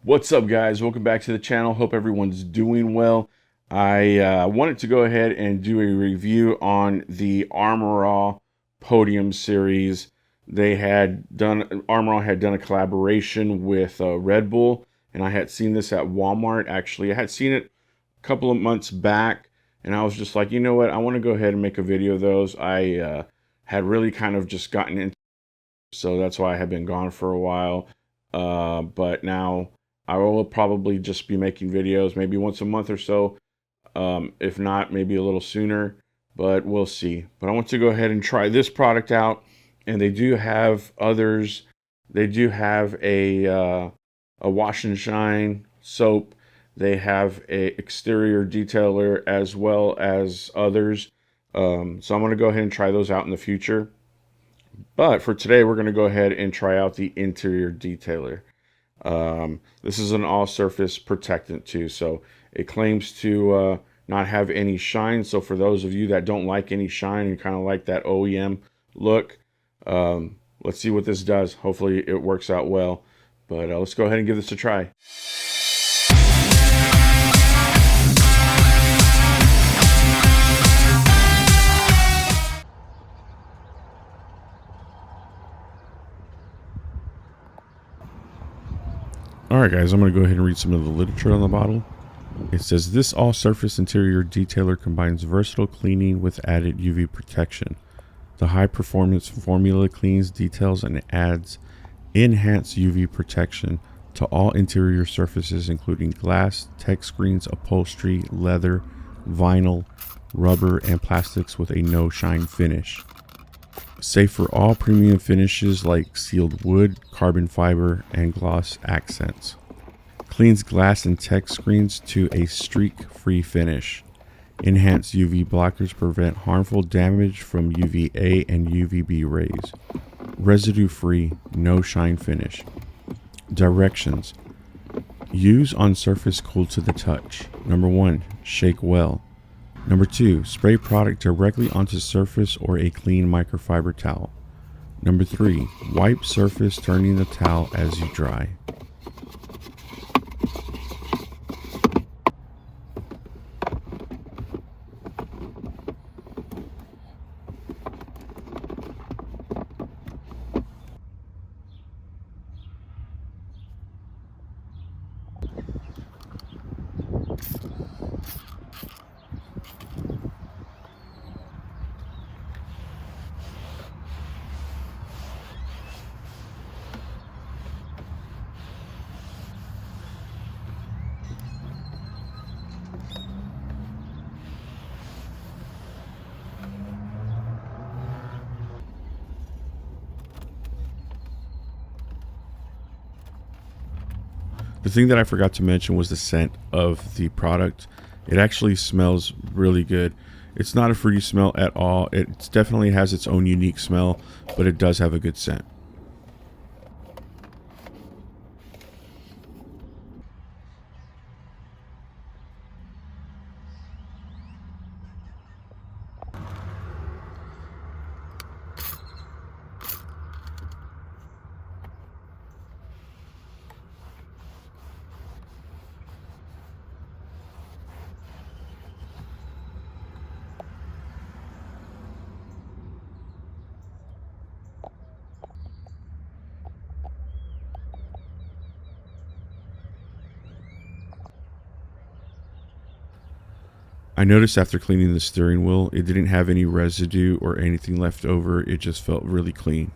What's up, guys? Welcome back to the channel. Hope everyone's doing well. I wanted to go ahead and do a review on the All Podium series. All had done a collaboration with Red Bull, and I had seen this at Walmart. Actually, I had seen it a couple of months back, and I was just like, you know what? I want to go ahead and make a video of those. I had really kind of just gotten into, so that's why I had been gone for a while. But now I will probably just be making videos maybe once a month or so. If not, maybe a little sooner, but we'll see. But I want to go ahead and try this product out, and they do have others. They do have a wash and shine soap. They have a exterior detailer as well as others. So I'm going to go ahead and try those out in the future. But for today, we're going to go ahead and try out the interior detailer. This is an all-surface protectant too, so it claims to not have any shine. So for those of you that don't like any shine and kind of like that OEM look, let's see what this does. Hopefully it works out well. But let's go ahead and give this a try. Alright guys, I'm going to go ahead and read some of the literature on the bottle. It says, this all-surface interior detailer combines versatile cleaning with added UV protection. The high-performance formula cleans, details, and adds enhanced UV protection to all interior surfaces, including glass, tech screens, upholstery, leather, vinyl, rubber, and plastics with a no-shine finish. Safe for all premium finishes like sealed wood, carbon fiber, and gloss accents. Cleans glass and tech screens to a streak-free finish. Enhanced UV blockers prevent harmful damage from UVA and UVB rays. Residue-free, no-shine finish. Directions. Use on surface cool to the touch. Number 1. Shake well. Number 2, spray product directly onto surface or a clean microfiber towel. Number 3, wipe surface turning the towel as you dry. The thing that I forgot to mention was the scent of the product. It actually smells really good. It's not a fruity smell at all. It definitely has its own unique smell, but it does have a good scent. I noticed after cleaning the steering wheel, it didn't have any residue or anything left over. It just felt really clean.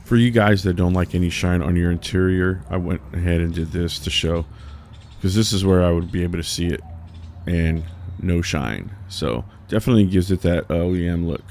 For you guys that don't like any shine on your interior, I went ahead and did this to show, because this is where I would be able to see it and no shine. So definitely gives it that OEM look.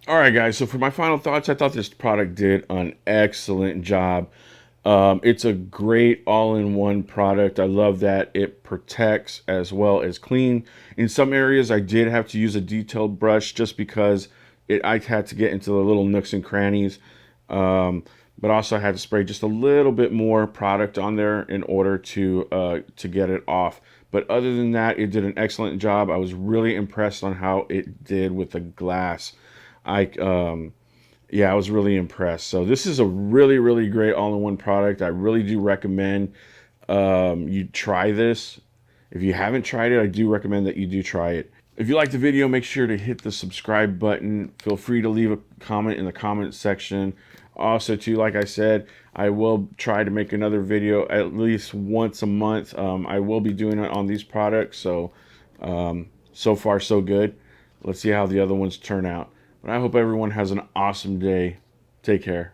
All right, guys. So for my final thoughts, I thought this product did an excellent job. It's a great all-in-one product. I love that it protects as well as clean. In some areas, I did have to use a detailed brush just because I had to get into the little nooks and crannies. But also I had to spray just a little bit more product on there in order to get it off. But other than that, it did an excellent job. I was really impressed on how it did with the glass. Yeah, I was really impressed. So this is a really, really great all-in-one product. I really do recommend you try this. If you haven't tried it, I do recommend that you do try it. If you liked the video, make sure to hit the subscribe button. Feel free to leave a comment in the comment section. Also, too, like I said, I will try to make another video at least once a month. I will be doing it on these products. So, so far, so good. Let's see how the other ones turn out. But I hope everyone has an awesome day. Take care.